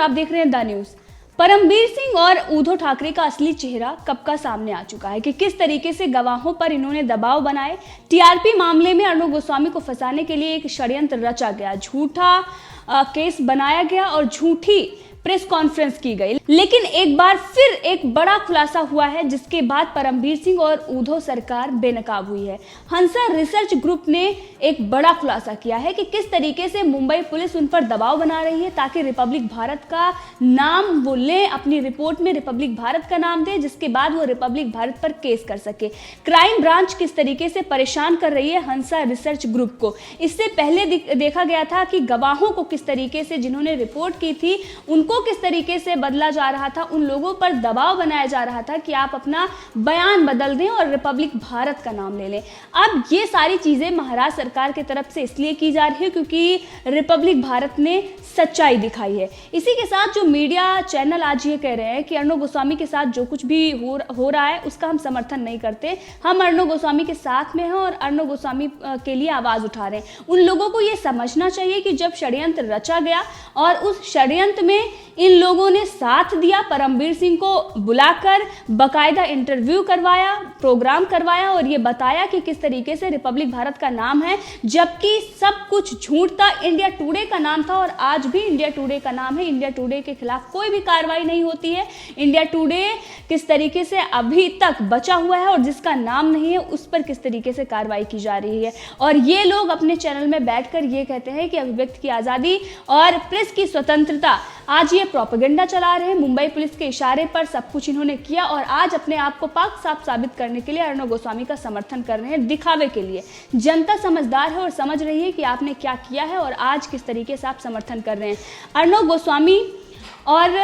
और आप देख रहे हैं द न्यूज। परमबीर सिंह और उद्धव ठाकरे का असली चेहरा कब का सामने आ चुका है कि किस तरीके से गवाहों पर इन्होंने दबाव बनाए। टीआरपी मामले में अर्णब गोस्वामी को फंसाने के लिए एक षड्यंत्र रचा गया, झूठा केस बनाया गया और झूठी प्रेस कॉन्फ्रेंस की गई। लेकिन एक बार फिर एक बड़ा खुलासा हुआ है जिसके बाद परमबीर सिंह और उद्धव सरकार बेनकाब हुई है। हंसा रिसर्च ग्रुप ने एक बड़ा खुलासा किया है कि किस तरीके से मुंबई पुलिस उन पर दबाव बना रही है ताकि रिपब्लिक भारत का नाम वो ले, अपनी रिपोर्ट में रिपब्लिक भारत का नाम दे, जिसके बाद वो रिपब्लिक भारत पर केस कर सके। क्राइम ब्रांच किस तरीके से परेशान कर रही है हंसा रिसर्च ग्रुप को। इससे पहले देखा गया था कि गवाहों को किस तरीके से, जिन्होंने रिपोर्ट की थी, उनको किस तरीके से बदला जा रहा था, उन लोगों पर दबाव बनाया जा रहा था कि आप अपना बयान बदल दें और रिपब्लिक भारत का नाम ले लें। अब ये सारी चीजें महाराष्ट्र सरकार की तरफ से इसलिए की जा रही है क्योंकि रिपब्लिक भारत ने सच्चाई दिखाई है। इसी के साथ जो मीडिया चैनल आज ये कह रहे हैं कि अर्णब गोस्वामी के साथ जो कुछ भी हो रहा है उसका हम समर्थन नहीं करते, हम अर्णब गोस्वामी के साथ में हैं और अर्णब गोस्वामी के लिए आवाज उठा रहे हैं। उन लोगों को ये समझना चाहिए कि जब षड्यंत्र रचा गया और उस षड्यंत्र में इन लोगों ने साथ दिया, परमबीर सिंह को बुलाकर बाकायदा इंटरव्यू करवाया, प्रोग्राम करवाया और ये बताया कि किस तरीके से रिपब्लिक भारत का नाम है, जबकि सब कुछ झूठ था। इंडिया टुडे का नाम था और आज भी इंडिया टुडे का नाम है। इंडिया टुडे के खिलाफ कोई भी कार्रवाई नहीं होती है। इंडिया टुडे किस तरीके से अभी तक बचा हुआ है और जिसका नाम नहीं है उस पर किस तरीके से कार्रवाई की जा रही है। और ये लोग अपने चैनल में बैठकर ये कहते हैं कि अभिव्यक्ति की आज़ादी और प्रेस की स्वतंत्रता, आज ये प्रोपेगेंडा चला रहे हैं। मुंबई पुलिस के इशारे पर सब कुछ इन्होंने किया और आज अपने आप को पाक साफ साबित करने के लिए अर्णब गोस्वामी का समर्थन कर रहे हैं, दिखावे के लिए। जनता समझदार है और समझ रही है कि आपने क्या किया है और आज किस तरीके से आप समर्थन कर रहे हैं। अर्णब गोस्वामी और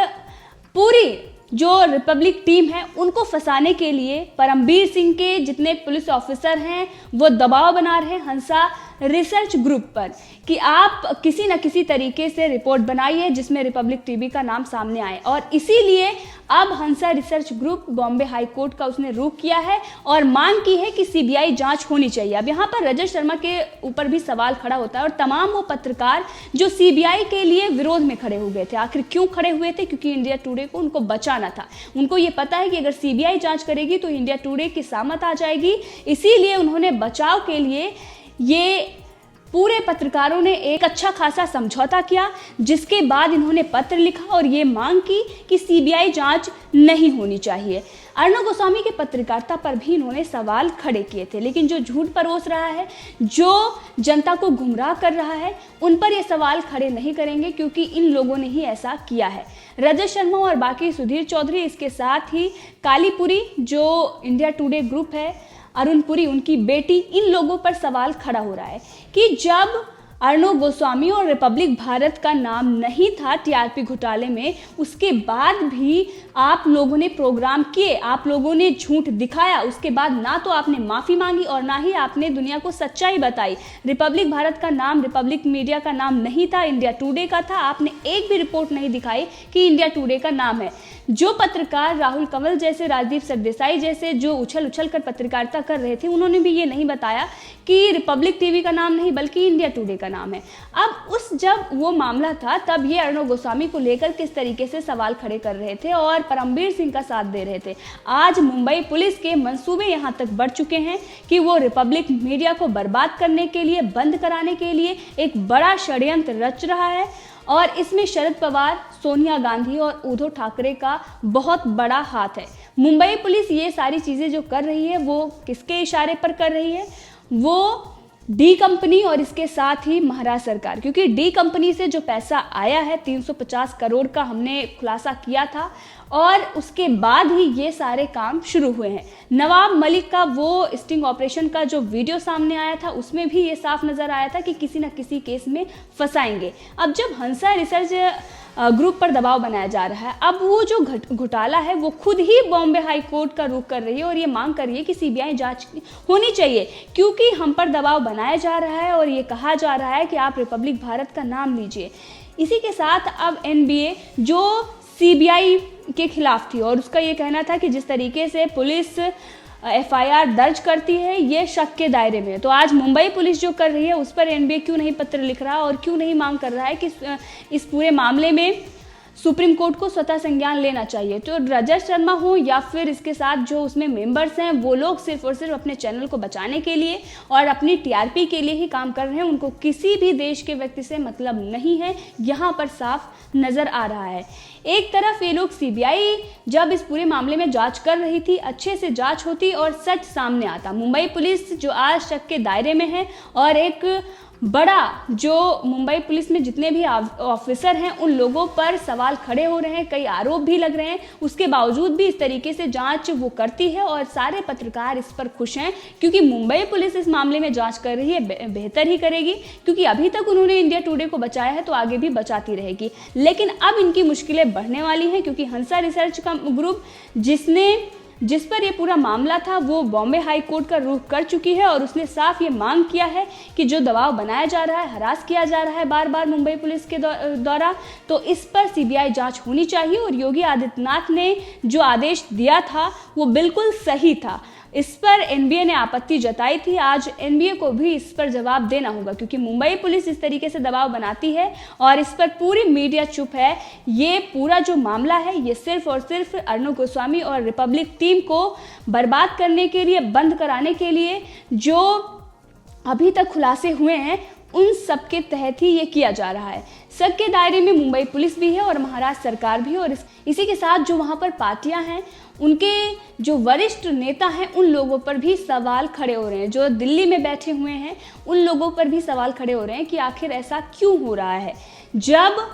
पूरी जो रिपब्लिक टीम है उनको फंसाने के लिए परमबीर सिंह के जितने पुलिस ऑफिसर हैं वो दबाव बना रहे हैं हंसा रिसर्च ग्रुप पर कि आप किसी न किसी तरीके से रिपोर्ट बनाइए जिसमें रिपब्लिक टीवी का नाम सामने आए। और इसीलिए अब Hansa research group Bombay high court का उसने रुख किया है और मांग की है कि सीबीआई जांच होनी चाहिए। अब यहाँ पर रजत शर्मा के ऊपर भी सवाल खड़ा होता है और तमाम वो पत्रकार जो सीबीआई के लिए विरोध में खड़े हो गए थे, आखिर क्यों खड़े हुए थे? क्योंकि इंडिया टुडे को उनको बचाना था। उनको ये पता है कि अगर सीबीआई जांच करेगी तो इंडिया टुडे की सामत आ जाएगी, इसीलिए उन्होंने बचाव के लिए ये पूरे पत्रकारों ने एक अच्छा खासा समझौता किया, जिसके बाद इन्होंने पत्र लिखा और ये मांग की कि सीबीआई जांच नहीं होनी चाहिए। अर्णब गोस्वामी के पत्रकारिता पर भी इन्होंने सवाल खड़े किए थे, लेकिन जो झूठ परोस रहा है, जो जनता को गुमराह कर रहा है, उन पर ये सवाल खड़े नहीं करेंगे क्योंकि इन लोगों ने ही ऐसा किया है। रजत शर्मा और बाकी सुधीर चौधरी, इसके साथ ही कालीपुरी जो इंडिया टुडे ग्रुप है, अरुण पुरी उनकी बेटी, इन लोगों पर सवाल खड़ा हो रहा है कि जब अर्णब गोस्वामी और रिपब्लिक भारत का नाम नहीं था टीआरपी घोटाले में, उसके बाद भी आप लोगों ने प्रोग्राम किए, आप लोगों ने झूठ दिखाया, उसके बाद ना तो आपने माफ़ी मांगी और ना ही आपने दुनिया को सच्चाई बताई। रिपब्लिक भारत का नाम, रिपब्लिक मीडिया का नाम नहीं था, इंडिया टुडे का था। आपने एक भी रिपोर्ट नहीं दिखाई कि इंडिया टुडे का नाम है। जो पत्रकार राहुल कंवल जैसे, राजदीप सरदेसाई जैसे जो उछल उछल कर पत्रकारिता कर रहे थे, उन्होंने भी ये नहीं बताया कि रिपब्लिक टीवी का नाम नहीं बल्कि इंडिया टुडे का नाम है। अब जब वो मामला था तब ये अर्णब गोस्वामी को लेकर किस तरीके से सवाल खड़े कर रहे थे और परमबीर सिंह का साथ दे रहे थे। आज मुंबई पुलिस के मंसूबे यहाँ तक बढ़ चुके हैं कि वो रिपब्लिक मीडिया को बर्बाद करने के लिए, बंद कराने के लिए एक बड़ा षड्यंत्र रच रहा है और इसमें शरद पवार, सोनिया गांधी और उद्धव ठाकरे का बहुत बड़ा हाथ है। मुंबई पुलिस ये सारी चीज़ें जो कर रही है वो किसके इशारे पर कर रही है? वो डी कंपनी और इसके साथ ही महाराष्ट्र सरकार, क्योंकि डी कंपनी से जो पैसा आया है 350 करोड़ का हमने खुलासा किया था और उसके बाद ही ये सारे काम शुरू हुए हैं। नवाब मलिक का वो स्टिंग ऑपरेशन का जो वीडियो सामने आया था उसमें भी ये साफ नज़र आया था कि किसी न किसी केस में फंसाएंगे। अब जब हंसा रिसर्च ग्रुप पर दबाव बनाया जा रहा है, अब वो जो घोटाला है वो खुद ही बॉम्बे हाई कोर्ट का रुख कर रही है और ये मांग कर रही है कि सीबीआई जांच होनी चाहिए क्योंकि हम पर दबाव बनाया जा रहा है और ये कहा जा रहा है कि आप रिपब्लिक भारत का नाम लीजिए। इसी के साथ अब एनबीए जो सीबीआई के खिलाफ थी और उसका ये कहना था कि जिस तरीके से पुलिस एफआईआर दर्ज करती है ये शक के दायरे में, तो आज मुंबई पुलिस जो कर रही है उस पर एनबीए क्यों नहीं पत्र लिख रहा और क्यों नहीं मांग कर रहा है कि इस पूरे मामले में सुप्रीम कोर्ट को स्वतः संज्ञान लेना चाहिए। तो रजत शर्मा हो या फिर इसके साथ जो उसमें मेंबर्स हैं, वो लोग सिर्फ और सिर्फ अपने चैनल को बचाने के लिए और अपनी टीआरपी के लिए ही काम कर रहे हैं। उनको किसी भी देश के व्यक्ति से मतलब नहीं है, यहाँ पर साफ नजर आ रहा है। एक तरफ ये लोग सीबीआई जब इस पूरे मामले में जांच कर रही थी, अच्छे से जांच होती और सच सामने आता। मुंबई पुलिस जो आज शक के दायरे में है और एक बड़ा जो मुंबई पुलिस में जितने भी ऑफिसर हैं उन लोगों पर सवाल खड़े हो रहे हैं, कई आरोप भी लग रहे हैं, उसके बावजूद भी इस तरीके से जांच वो करती है और सारे पत्रकार इस पर खुश हैं क्योंकि मुंबई पुलिस इस मामले में जांच कर रही है, बेहतर ही करेगी क्योंकि अभी तक उन्होंने इंडिया टुडे को बचाया है तो आगे भी बचाती रहेगी। लेकिन अब इनकी मुश्किलें बढ़ने वाली हैं क्योंकि हंसा रिसर्च का ग्रुप जिस पर ये पूरा मामला था वो बॉम्बे हाई कोर्ट का रुख कर चुकी है और उसने साफ ये मांग किया है कि जो दबाव बनाया जा रहा है, हरास किया जा रहा है बार बार मुंबई पुलिस के द्वारा, तो इस पर सीबीआई जांच होनी चाहिए। और योगी आदित्यनाथ ने जो आदेश दिया था वो बिल्कुल सही था। इस पर एनबीए ने आपत्ति जताई थी। आज एनबीए को भी इस पर जवाब देना होगा क्योंकि मुंबई पुलिस इस तरीके से दबाव बनाती है और इस पर पूरी मीडिया चुप है। ये पूरा जो मामला है ये सिर्फ और सिर्फ अर्णव गोस्वामी और रिपब्लिक टीम को बर्बाद करने के लिए, बंद कराने के लिए जो अभी तक खुलासे हुए हैं उन सब के तहत ही ये किया जा रहा है। शक के दायरे में मुंबई पुलिस भी है और महाराष्ट्र सरकार भी है और इसी के साथ जो वहाँ पर पार्टियां हैं उनके जो वरिष्ठ नेता हैं उन लोगों पर भी सवाल खड़े हो रहे हैं। जो दिल्ली में बैठे हुए हैं उन लोगों पर भी सवाल खड़े हो रहे हैं कि आखिर ऐसा क्यों हो रहा है। जब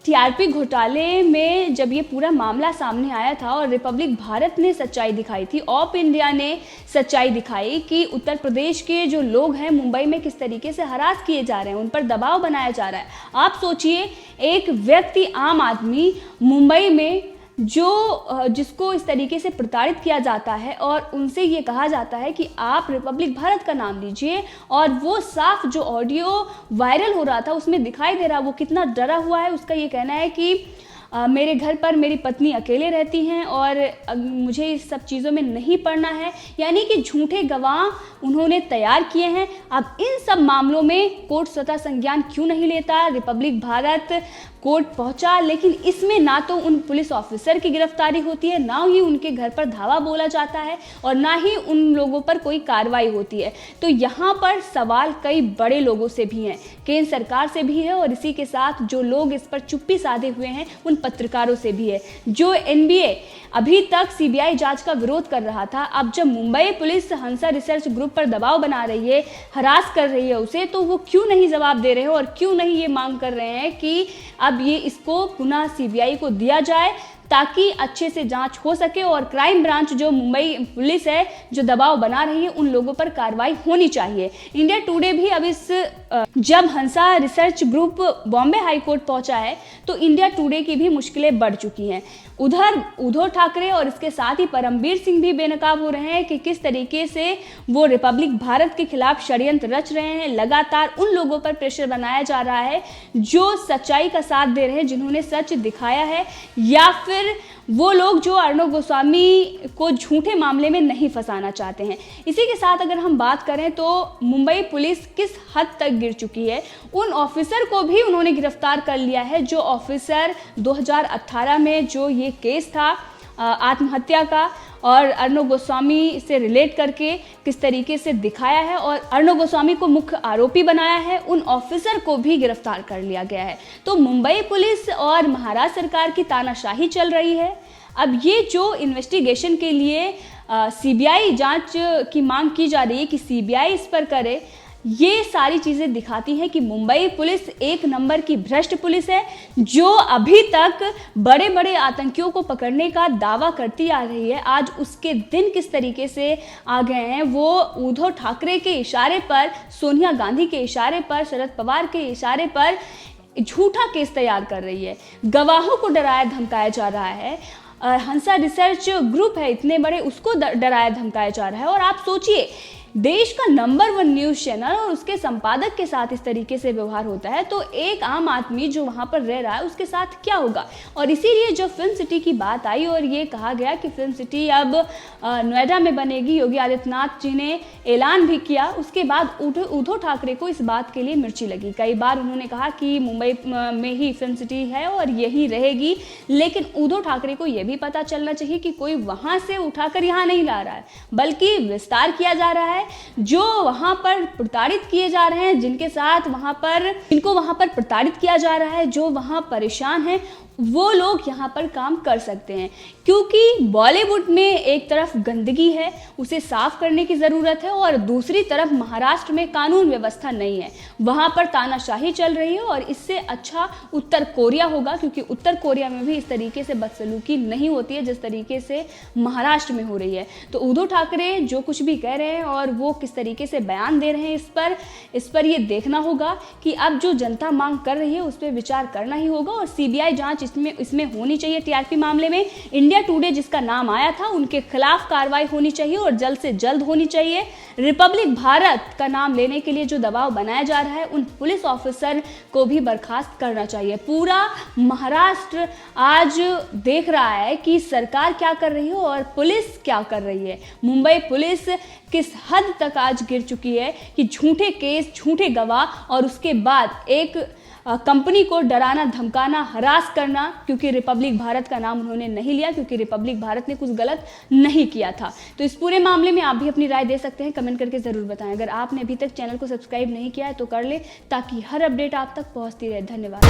टीआरपी घोटाले में जब ये पूरा मामला सामने आया था और रिपब्लिक भारत ने सच्चाई दिखाई थी, ऑप इंडिया ने सच्चाई दिखाई कि उत्तर प्रदेश के जो लोग हैं मुंबई में किस तरीके से हरास किए जा रहे हैं, उन पर दबाव बनाया जा रहा है। आप सोचिए एक व्यक्ति, आम आदमी मुंबई में जिसको इस तरीके से प्रताड़ित किया जाता है और उनसे ये कहा जाता है कि आप रिपब्लिक भारत का नाम लीजिए और वो साफ जो ऑडियो वायरल हो रहा था उसमें दिखाई दे रहा, वो कितना डरा हुआ है। उसका ये कहना है कि मेरे घर पर मेरी पत्नी अकेले रहती हैं और मुझे इस सब चीज़ों में नहीं पड़ना है, यानी कि झूठे गवाह उन्होंने तैयार किए हैं। अब इन सब मामलों में कोर्ट स्वतः संज्ञान क्यों नहीं लेता? रिपब्लिक भारत कोर्ट पहुंचा, लेकिन इसमें ना तो उन पुलिस ऑफिसर की गिरफ्तारी होती है, ना ही उनके घर पर धावा बोला जाता है और ना ही उन लोगों पर कोई कार्रवाई होती है। तो यहाँ पर सवाल कई बड़े लोगों से भी हैं, केंद्र सरकार से भी है और इसी के साथ जो लोग इस पर चुप्पी साधे हुए हैं उन पत्रकारों से भी है। जो एनबीए अभी तक सीबीआई जांच का विरोध कर रहा था, अब जब मुंबई पुलिस हंसा रिसर्च ग्रुप पर दबाव बना रही है, हरास कर रही है उसे, तो वो क्यों नहीं जवाब दे रहे हैं और क्यों नहीं ये मांग कर रहे हैं कि अब ये इसको पुनः सीबीआई को दिया जाए ताकि अच्छे से जांच हो सके और क्राइम ब्रांच जो मुंबई पुलिस है जो दबाव बना रही है उन लोगों पर कार्रवाई होनी चाहिए। इंडिया टुडे भी अब जब Hansa research group Bombay high court पहुंचा है तो इंडिया टुडे की भी मुश्किलें बढ़ चुकी हैं। उधर उद्धव ठाकरे और इसके साथ ही परमबीर सिंह भी बेनकाब हो रहे हैं कि किस तरीके से वो रिपब्लिक भारत के खिलाफ षड्यंत्र रच रहे हैं। लगातार उन लोगों पर प्रेशर बनाया जा रहा है जो सच्चाई का साथ दे रहे हैं, जिन्होंने सच दिखाया है, या फिर वो लोग जो अर्णव गोस्वामी को झूठे मामले में नहीं फंसाना चाहते हैं। इसी के साथ अगर हम बात करें तो मुंबई पुलिस किस हद तक गिर चुकी है, उन ऑफिसर को भी उन्होंने गिरफ्तार कर लिया है जो ऑफिसर 2018 में जो ये केस था आत्महत्या का और अर्णव गोस्वामी से रिलेट करके किस तरीके से दिखाया है और अर्णव गोस्वामी को मुख्य आरोपी बनाया है, उन ऑफिसर को भी गिरफ्तार कर लिया गया है। तो मुंबई पुलिस और महाराष्ट्र सरकार की तानाशाही चल रही है। अब ये जो इन्वेस्टिगेशन के लिए सीबीआई जांच की मांग की जा रही है कि सीबीआई इस पर करे, ये सारी चीज़ें दिखाती हैं कि मुंबई पुलिस एक नंबर की भ्रष्ट पुलिस है जो अभी तक बड़े बड़े आतंकियों को पकड़ने का दावा करती आ रही है। आज उसके दिन किस तरीके से आ गए हैं, वो उद्धव ठाकरे के इशारे पर, सोनिया गांधी के इशारे पर, शरद पवार के इशारे पर झूठा केस तैयार कर रही है। गवाहों को डराया धमकाया जा रहा है। हंसा रिसर्च ग्रुप है इतने बड़े, उसको डराया धमकाया जा रहा है। और आप सोचिए देश का नंबर 1 न्यूज चैनल और उसके संपादक के साथ इस तरीके से व्यवहार होता है तो एक आम आदमी जो वहां पर रह रहा है उसके साथ क्या होगा। और इसीलिए जब फिल्म सिटी की बात आई और ये कहा गया कि फिल्म सिटी अब नोएडा में बनेगी, योगी आदित्यनाथ जी ने ऐलान भी किया, उसके बाद उद्धव ठाकरे को इस बात के लिए मिर्ची लगी। कई बार उन्होंने कहा कि मुंबई में ही फिल्म सिटी है और यही रहेगी, लेकिन उद्धव ठाकरे को यह भी पता चलना चाहिए कि कोई वहां से उठाकर यहाँ नहीं ला रहा है, बल्कि विस्तार किया जा रहा है। जो वहां पर प्रताड़ित किए जा रहे हैं, जिनको वहां पर प्रताड़ित किया जा रहा है, जो वहां परेशान हैं, वो लोग यहाँ पर काम कर सकते हैं। क्योंकि बॉलीवुड में एक तरफ गंदगी है, उसे साफ करने की ज़रूरत है, और दूसरी तरफ महाराष्ट्र में कानून व्यवस्था नहीं है, वहाँ पर तानाशाही चल रही है। और इससे अच्छा उत्तर कोरिया होगा, क्योंकि उत्तर कोरिया में भी इस तरीके से बदसलूकी नहीं होती है जिस तरीके से महाराष्ट्र में हो रही है। तो उद्धव ठाकरे जो कुछ भी कह रहे हैं और वो किस तरीके से बयान दे रहे हैं, इस पर ये देखना होगा कि अब जो जनता मांग कर रही है उस पर विचार करना ही होगा। और सीबीआई जांच इसमें होनी चाहिए। टीआरपी मामले में इंडिया टुडे जिसका नाम आया था उनके खिलाफ कार्रवाई होनी चाहिए और जल्द से जल्द होनी चाहिए। रिपब्लिक भारत का नाम लेने के लिए जो दबाव बनाया जा रहा है उन पुलिस ऑफिसर को भी बर्खास्त करना चाहिए। पूरा महाराष्ट्र आज देख रहा है कि सरकार क्या कर रही है और पुलिस क्या कर रही है। मुंबई पुलिस किस हद तक आज गिर चुकी है कि झूठे केस, झूठे गवाह और उसके बाद एक कंपनी को डराना, धमकाना, हरास करना, क्योंकि रिपब्लिक भारत का नाम उन्होंने नहीं लिया, क्योंकि रिपब्लिक भारत ने कुछ गलत नहीं किया था। तो इस पूरे मामले में आप भी अपनी राय दे सकते हैं, कमेंट करके ज़रूर बताएं। अगर आपने अभी तक चैनल को सब्सक्राइब नहीं किया है तो कर ले, ताकि हर अपडेट आप तक पहुंचती रहे। धन्यवाद।